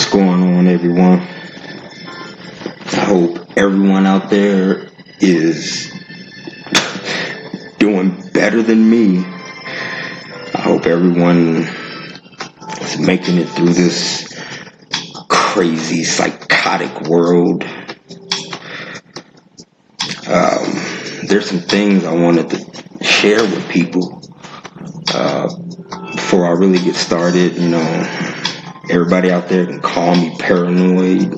What's going on, everyone? I hope everyone out there is doing better than me. I hope everyone is making it through this crazy, psychotic world. There's some things I wanted to share with people before I really get started. You know, everybody out there can call me paranoid,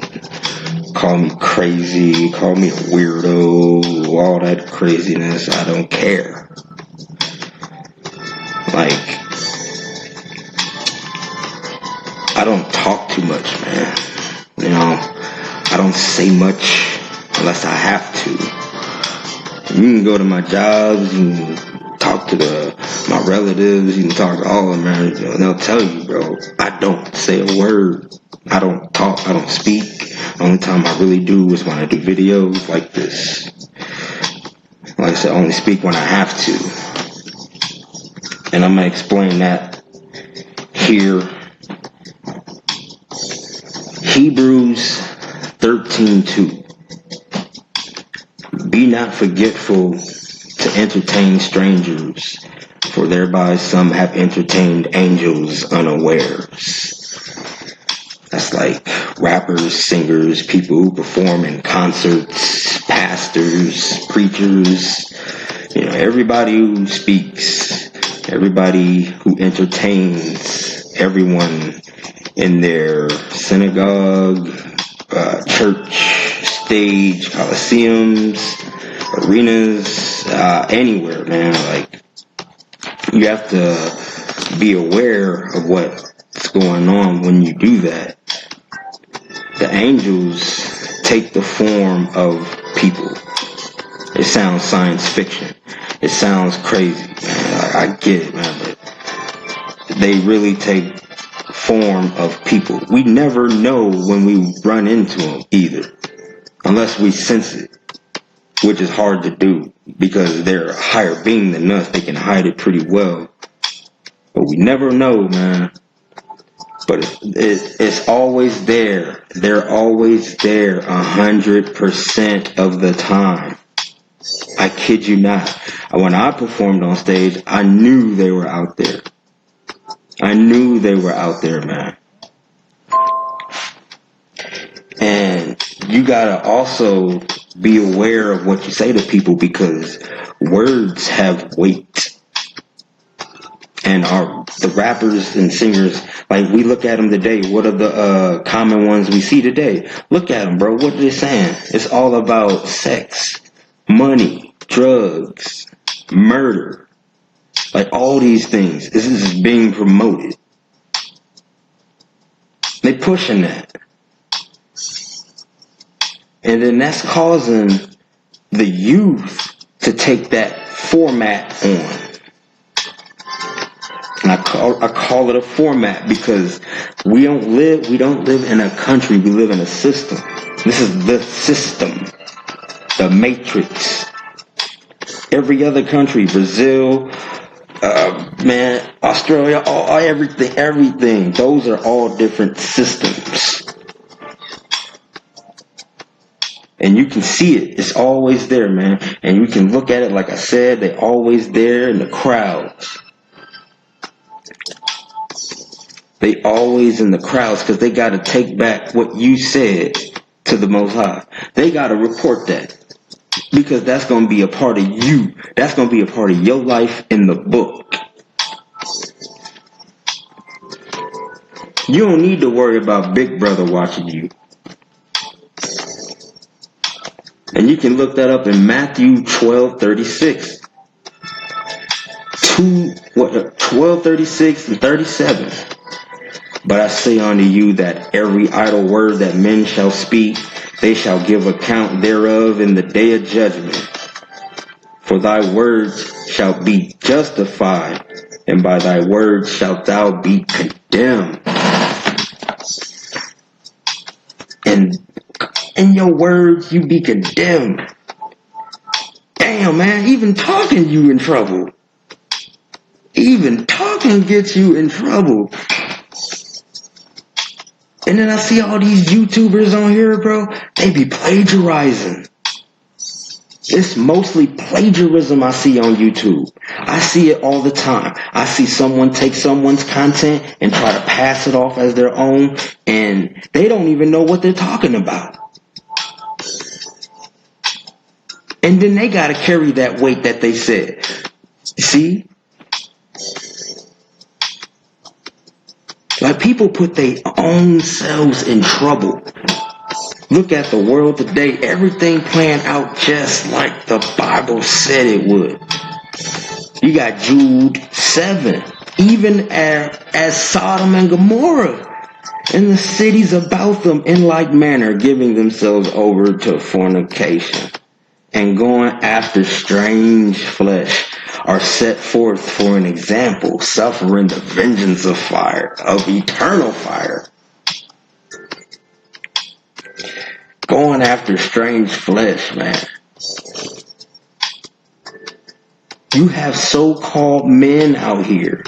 call me crazy, call me a weirdo, all that craziness. I don't care. Like, I don't talk too much, man. You know, I don't say much unless I have to. You can go to my jobs, you can talk to my relatives, you can talk to all of them, man. You know, they'll tell you, bro, I don't say a word. I don't talk, I don't speak. The only time I really do is when I do videos like this. Like I said, I only speak when I have to. And I'm going to explain that here. Hebrews 13:2. Be not forgetful to entertain strangers, for thereby some have entertained angels unawares. That's like rappers, singers, people who perform in concerts, pastors, preachers, you know, everybody who speaks, everybody who entertains everyone in their synagogue, church, stage, coliseums, arenas, anywhere, man. Like, you have to be aware of what's going on when you do that. The angels take the form of people. It sounds science fiction. It sounds crazy, man. I get it, man, but they really take form of people. We never know when we run into them either, unless we sense it, which is hard to do because they're a higher being than us. They can hide it pretty well, but we never know, man. But it's always there. They're always there 100% of the time. I kid you not. When I performed on stage, I knew they were out there. I knew they were out there, man. And you gotta also be aware of what you say to people, because words have weight. And the rappers and singers, like, we look at them today. What are the common ones we see today? Look at them, bro. What are they saying? It's all about sex, money, drugs, murder. Like, all these things. This is being promoted. They pushing that. And then that's causing the youth to take that format on. And I call it a format because we don't live in a country, we live in a system. This is the system, the matrix. Every other country, Brazil, Australia, everything. Those are all different systems. And you can see it. It's always there, man. And you can look at it, like I said, they're always there in the crowds. They always in the crowds because they got to take back what you said to the Most High. They got to report that because that's going to be a part of you. That's going to be a part of your life in the book. You don't need to worry about Big Brother watching you. And you can look that up in Matthew 12:36. 12:36 and 37. But I say unto you that every idle word that men shall speak, they shall give account thereof in the day of judgment. For thy words shall be justified, and by thy words shalt thou be condemned. And in your words you be condemned. Damn, man, even talking you in trouble. Even talking gets you in trouble. And then I see all these YouTubers on here, bro. They be plagiarizing. It's mostly plagiarism I see on YouTube. I see it all the time. I see someone take someone's content and try to pass it off as their own, and they don't even know what they're talking about. And then they gotta carry that weight that they said. See? Like, people put their own selves in trouble. Look at the world today. Everything playing out just like the Bible said it would. You got Jude 7. Even as Sodom and Gomorrah and the cities about them in like manner, giving themselves over to fornication and going after strange flesh, are set forth for an example, suffering the vengeance of fire, of eternal fire. Going after strange flesh, man. You have so-called men out here,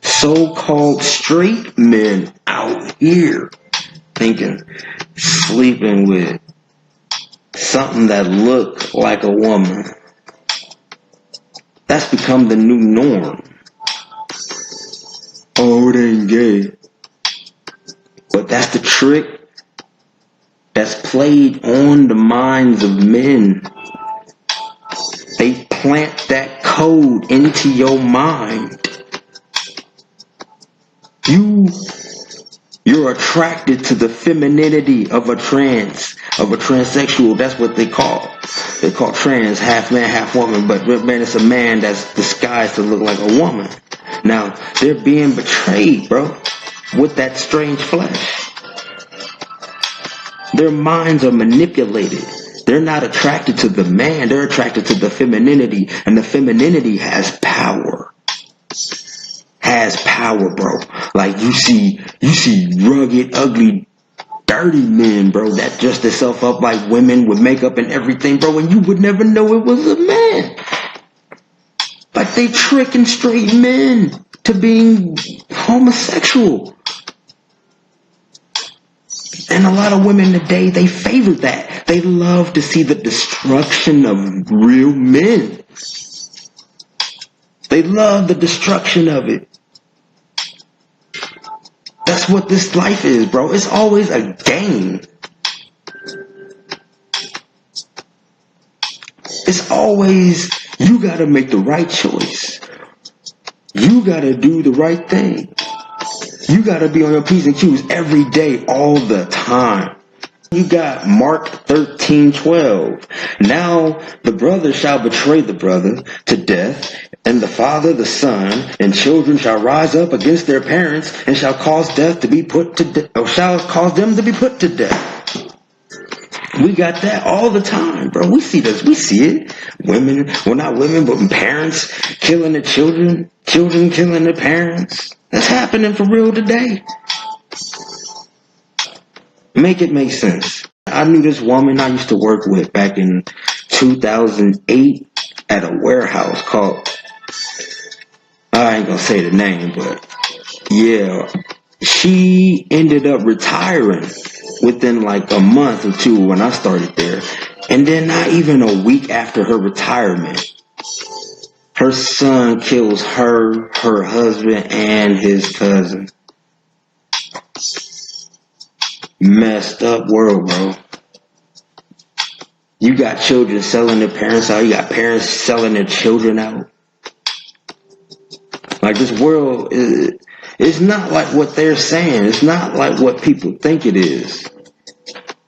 so-called straight men out here, thinking, sleeping with something that looked like a woman. That's become the new norm. Oh, it ain't gay. But that's the trick that's played on the minds of men. They plant that code into your mind. You're attracted to the femininity of a transsexual. That's what they call. They call trans, half man, half woman. But man, it's a man that's disguised to look like a woman. Now, they're being betrayed, bro, with that strange flesh. Their minds are manipulated. They're not attracted to the man. They're attracted to the femininity. And the femininity has power. Has power, bro. Like, you see rugged, ugly, dirty men, bro, that dress themselves up like women with makeup and everything, bro, and you would never know it was a man. Like, they tricking straight men to being homosexual. And a lot of women today, they favor that. They love to see the destruction of real men. They love the destruction of it. That's what this life is, bro. It's always a game. It's always, you gotta make the right choice. You gotta do the right thing. You gotta be on your P's and Q's every day, all the time. You got Mark 13:12. Now the brother shall betray the brother to death, and the father the son, and children shall rise up against their parents, and shall cause them to be put to death. We got that all the time, bro. We see this. We see it. Women, well, not women, but parents killing their children, children killing their parents. That's happening for real today. Make it make sense. I knew this woman I used to work with back in 2008 at a warehouse called, I ain't gonna say the name, but yeah, she ended up retiring within like a month or two when I started there. And then not even a week after her retirement, her son kills her husband, and his cousin. Messed up world, bro. You got children selling their parents out. You got parents selling their children out. Like, this world it's not like what they're saying. It's not like what people think it is.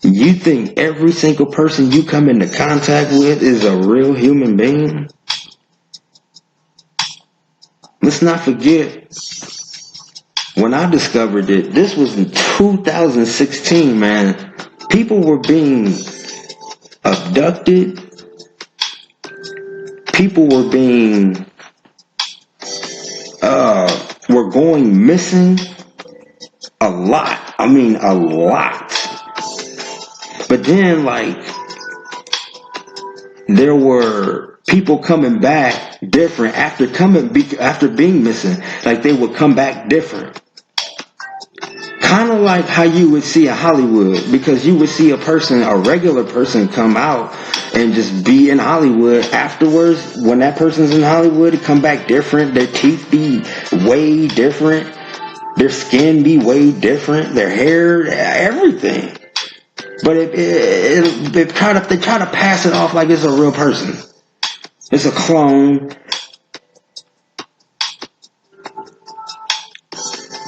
You think every single person you come into contact with is a real human being? Let's not forget, when I discovered it, this was in 2016, man. People were being abducted. People were being, were going missing. A lot. I mean, a lot. But then, like, there were people coming back different after being missing. Like, they would come back different. Kind of like how you would see a Hollywood, because you would see a regular person come out and just be in Hollywood. Afterwards, when that person's in Hollywood, it come back different. Their teeth be way different. Their skin be way different. Their hair, everything. But they try to pass it off like it's a real person. It's a clone.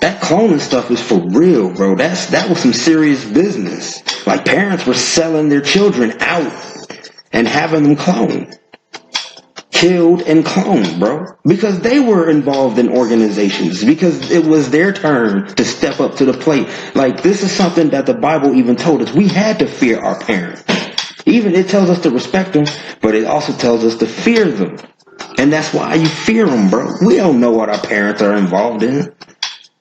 That cloning stuff is for real, bro. That was some serious business. Like, parents were selling their children out and having them cloned. Killed and cloned, bro. Because they were involved in organizations. Because it was their turn to step up to the plate. Like, this is something that the Bible even told us. We had to fear our parents. Even it tells us to respect them, but it also tells us to fear them. And that's why you fear them, bro. We don't know what our parents are involved in.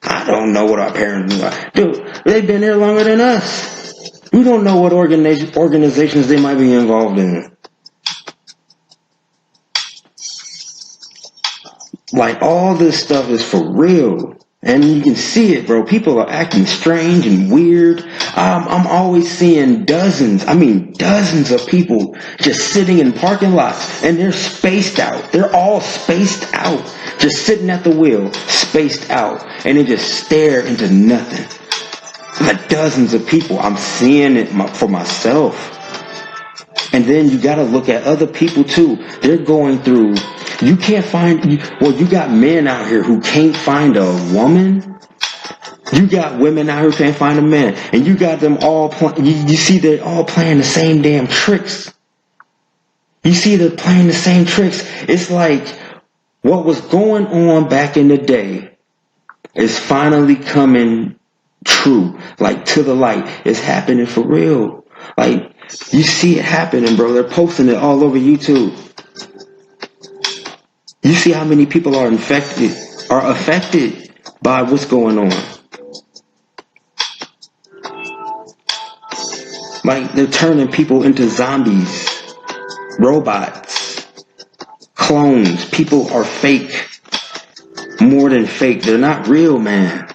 I don't know what our parents do. Dude, they've been there longer than us. We don't know what organizations they might be involved in. Like, all this stuff is for real. And you can see it, bro. People are acting strange and weird. I'm always seeing dozens of people just sitting in parking lots, and they're spaced out. They're all spaced out. Just sitting at the wheel, spaced out. And they just stare into nothing. Like, dozens of people. I'm seeing it for myself. And then you gotta look at other people too. They're going through, you got men out here who can't find a woman. You got women out here who can't find a man. And you got them all you see they're all playing the same damn tricks. You see they're playing the same tricks. It's like, what was going on back in the day is finally coming true. Like, to the light. It's happening for real. Like, you see it happening, bro. They're posting it all over YouTube. You see how many people are affected by what's going on. Like, they're turning people into zombies, robots, clones. People are fake. More than fake. They're not real, man.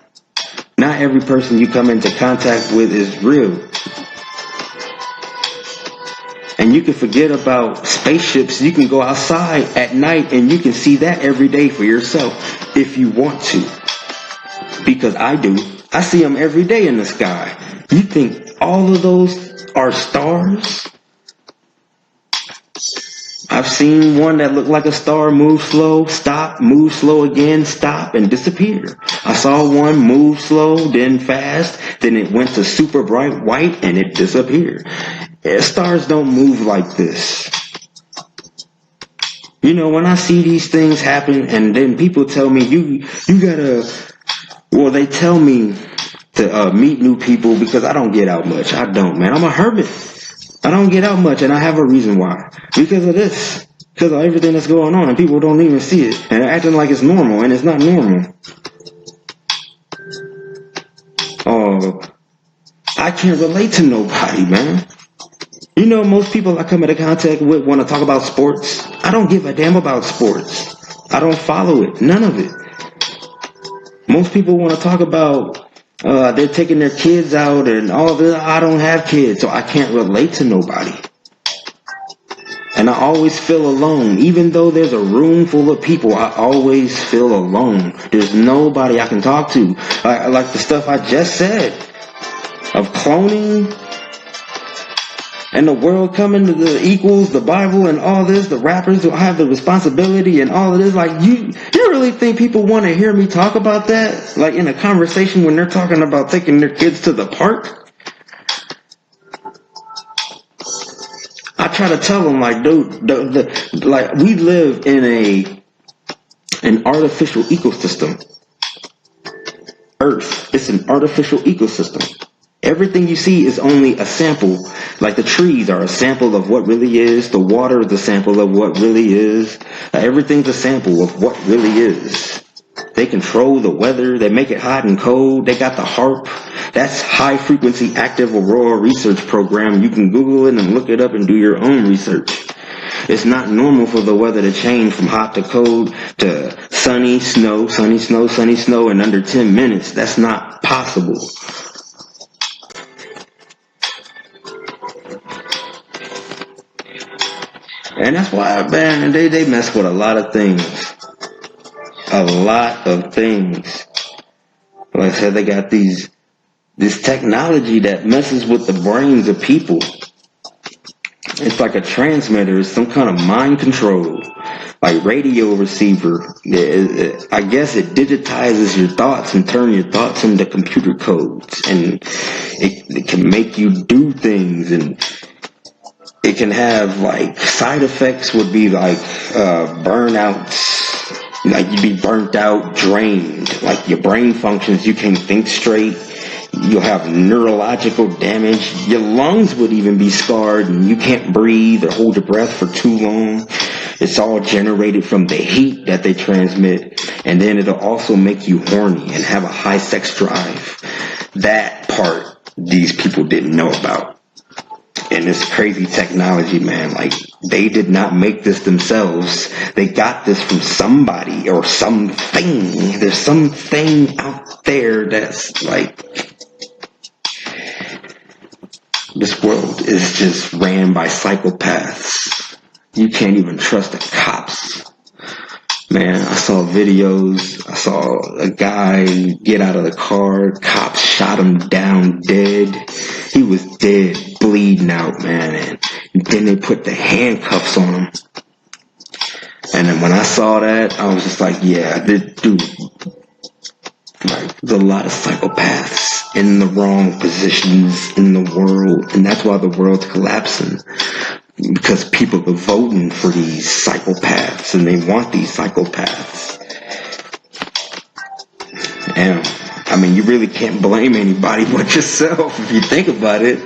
Not every person you come into contact with is real. And you can forget about spaceships. You can go outside at night and you can see that every day for yourself if you want to. Because I do. I see them every day in the sky. You think all of those are stars? I've seen one that looked like a star move slow, stop, move slow again, stop, and disappear. I saw one move slow, then fast, then it went to super bright white and it disappeared. Stars don't move like this. You know, when I see these things happen and then people tell me, they tell me to meet new people because I don't get out much. I don't, man. I'm a hermit. I don't get out much, and I have a reason why. Because of this. Because of everything that's going on, and people don't even see it. And they're acting like it's normal, and it's not normal. Oh, I can't relate to nobody, man. You know, most people I come into contact with want to talk about sports. I don't give a damn about sports. I don't follow it. None of it. Most people want to talk about they're taking their kids out and all this. I don't have kids, so I can't relate to nobody. And I always feel alone. Even though there's a room full of people, I always feel alone. There's nobody I can talk to. Like the stuff I just said of cloning and the world coming to the equals, the Bible and all this, the rappers who have the responsibility and all of this. Like, you really think people want to hear me talk about that? Like, in a conversation when they're talking about taking their kids to the park? I try to tell them, like, dude, like, we live in an artificial ecosystem. Earth, it's an artificial ecosystem. Everything you see is only a sample. Like, the trees are a sample of what really is. The water is a sample of what really is. Everything's a sample of what really is. They control the weather. They make it hot and cold. They got the HAARP. That's High Frequency Active Aurora Research Program. You can Google it and look it up and do your own research. It's not normal for the weather to change from hot to cold to sunny, snow, sunny, snow, sunny, snow in under 10 minutes. That's not possible. And that's why, man, they mess with a lot of things. A lot of things. Like I said, they got this technology that messes with the brains of people. It's like a transmitter, it's some kind of mind control, like radio receiver. I guess it digitizes your thoughts and turn your thoughts into computer codes, and it can make you do things, and it can have like side effects would be like burnouts. Like you'd be burnt out, drained, like your brain functions, you can't think straight. You'll have neurological damage. Your lungs would even be scarred and you can't breathe or hold your breath for too long. It's all generated from the heat that they transmit. And then it'll also make you horny and have a high sex drive. That part these people didn't know about. And this crazy technology, man, like they did not make this themselves. They got this from somebody or something. There's something out there that's like, this world is just ran by psychopaths. You can't even trust the cops. Man, I saw videos. I saw a guy get out of the car. Cops shot him down dead. He was dead, bleeding out, man. And then they put the handcuffs on him. And then when I saw that, I was just like, yeah, dude. Like, there's a lot of psychopaths in the wrong positions in the world. And that's why the world's collapsing. Because people are voting for these psychopaths and they want these psychopaths. And I mean, you really can't blame anybody but yourself if you think about it.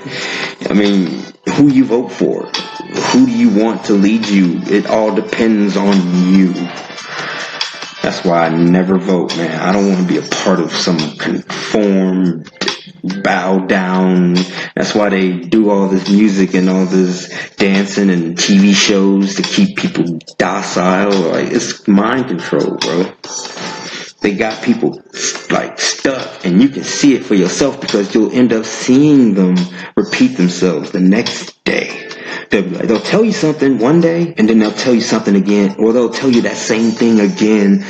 I mean, who you vote for, who do you want to lead you? It all depends on you. That's why I never vote, man. I don't want to be a part of some conformed, bow down. That's why they do all this music and all this dancing and TV shows to keep people docile. Like, it's mind control, bro. They got people like stuck, and you can see it for yourself because you'll end up seeing them repeat themselves the next day. They'll tell you something one day, and then they'll tell you something again, or they'll tell you that same thing again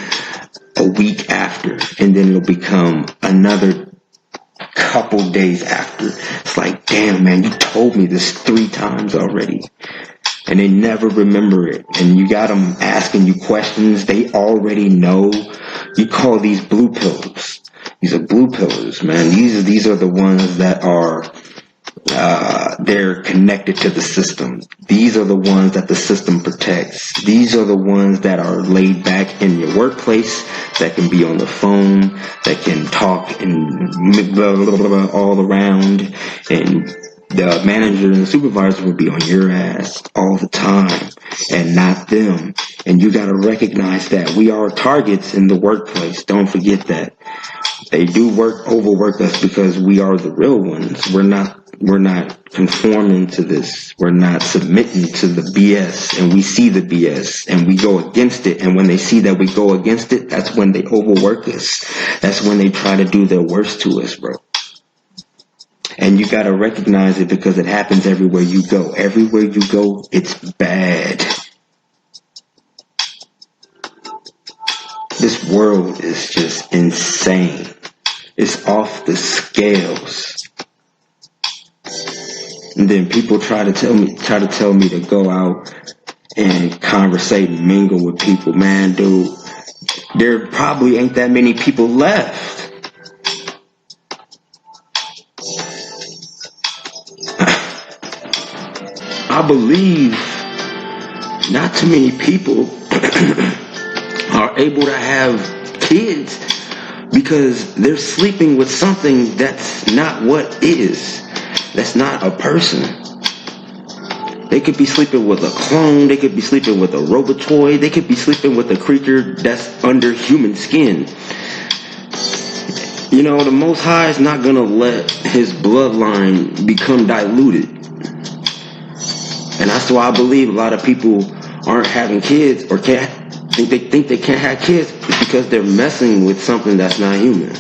a week after, and then it'll become another couple days after. It's like, damn, man, you told me this 3 times already. And they never remember it. And you got them asking you questions they already know. You call these blue pillars. These are blue pillars, man. These are the ones that are they're connected to the system. These are the ones that the system protects. These are the ones that are laid back in your workplace, that can be on the phone, that can talk and blah, blah, blah, blah, all around. And the manager and the supervisor will be on your ass all the time and not them. And you got to recognize that we are targets in the workplace. Don't forget that. They do overwork us because we are the real ones. We're not conforming to this. We're not submitting to the BS, and we see the BS and we go against it. And when they see that we go against it, that's when they overwork us. That's when they try to do their worst to us, bro. And you gotta recognize it because it happens everywhere you go. Everywhere you go, it's bad. This world is just insane. It's off the scales. And then people try to tell me to go out and conversate and mingle with people. Man, dude, there probably ain't that many people left. I believe not too many people are able to have kids because they're sleeping with something that's not what is. That's not a person. They could be sleeping with a clone. They could be sleeping with a robotoid. They could be sleeping with a creature that's under human skin. You know, the Most High is not going to let his bloodline become diluted. And that's why I believe a lot of people aren't having kids or think they can't have kids because they're messing with something that's not human.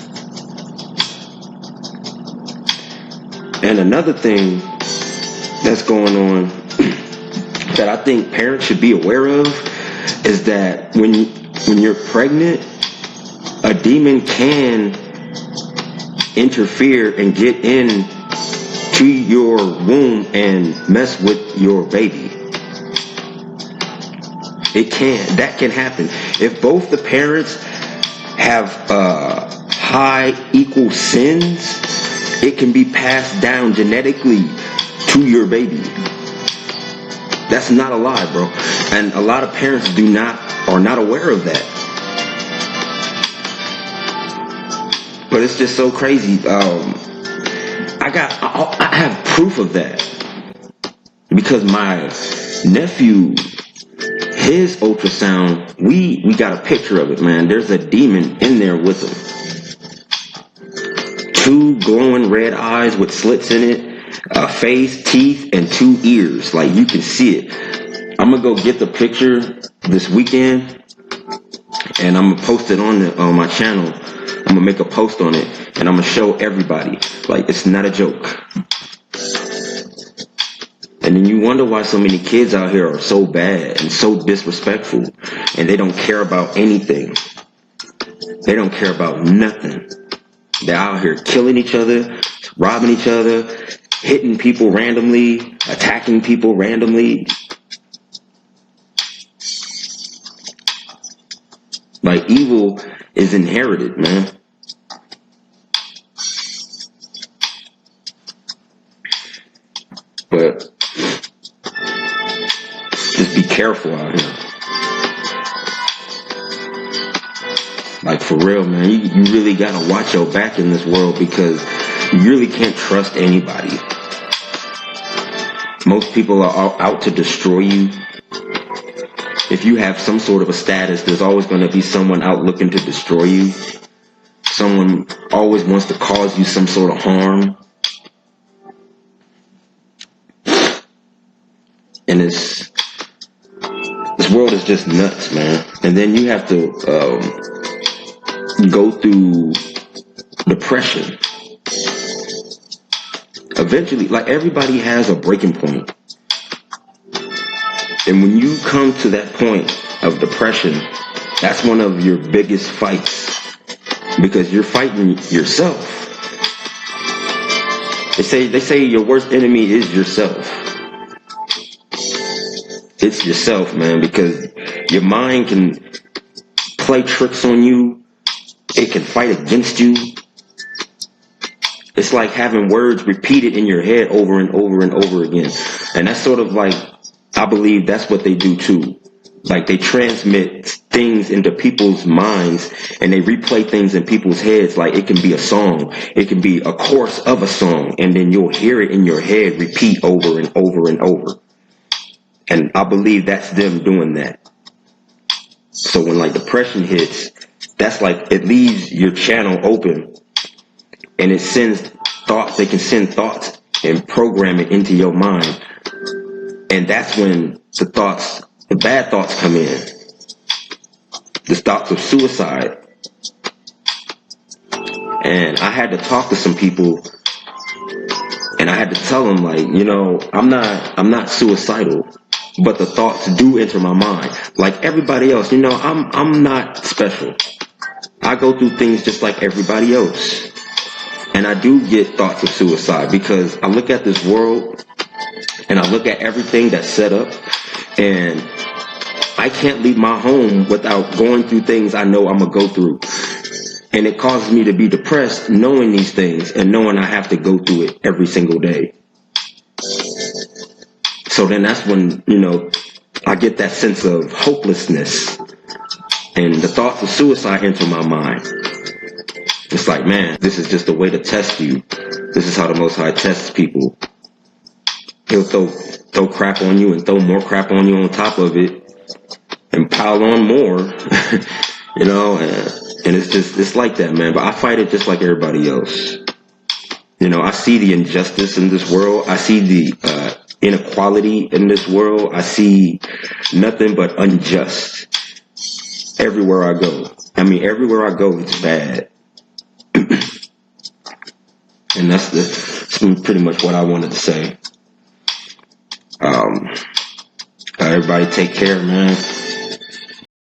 And another thing that's going on, that I think parents should be aware of is that when you're pregnant, a demon can interfere and get in to your womb and mess with your baby. That can happen. If both the parents have high equal sins, it can be passed down genetically to your baby. That's not a lie, bro. And a lot of parents are not aware of that. But it's just so crazy. I have proof of that because my nephew, his ultrasound, we got a picture of it, man. There's a demon in there with him. 2 glowing red eyes with slits in it, a face, teeth, and 2 ears. Like, you can see it. I'm gonna go get the picture this weekend, and I'm gonna post it on my channel. I'm gonna make a post on it, and I'm gonna show everybody. Like, it's not a joke. And then you wonder why so many kids out here are so bad and so disrespectful, and they don't care about anything. They don't care about nothing. They're out here killing each other, robbing each other, hitting people randomly, attacking people randomly. Like, evil is inherited, man. But just be careful out here. Like, for real, man. You really gotta watch your back in this world because you really can't trust anybody. Most people are out to destroy you. If you have some sort of a status, there's always going to be someone out looking to destroy you. Someone always wants to cause you some sort of harm. And this world is just nuts, man. And then you have to go through depression. Eventually, like, everybody has a breaking point. And when you come to that point of depression, that's one of your biggest fights. Because you're fighting yourself. They say your worst enemy is yourself. It's yourself, man, because your mind can play tricks on you. It can fight against you. It's like having words repeated in your head over and over and over again. And that's sort of like, I believe that's what they do too. Like, they transmit things into people's minds and they replay things in people's heads. Like, it can be a song. It can be a chorus of a song. And then you'll hear it in your head repeat over and over and over. And I believe that's them doing that. So when, like, depression hits, that's like, it leaves your channel open and it sends thoughts. They can send thoughts and program it into your mind. And that's when the bad thoughts come in. The thoughts of suicide. And I had to talk to some people and I had to tell them, like, you know, I'm not suicidal, but the thoughts do enter my mind. Like everybody else, you know, I'm not special. I go through things just like everybody else. And I do get thoughts of suicide because I look at this world and I look at everything that's set up, and I can't leave my home without going through things I know I'm going to go through. And it causes me to be depressed knowing these things and knowing I have to go through it every single day. So then that's when, you know, I get that sense of hopelessness and the thoughts of suicide enter my mind. It's like, man, this is just a way to test you. This is how the Most High tests people. He'll throw crap on you and throw more crap on you on top of it and pile on more, you know, and it's like that, man. But I fight it just like everybody else. You know, I see the injustice in this world. I see the inequality in this world. I see nothing but unjust everywhere I go. I mean, everywhere I go, it's bad. And that's pretty much what I wanted to say. Everybody take care, man.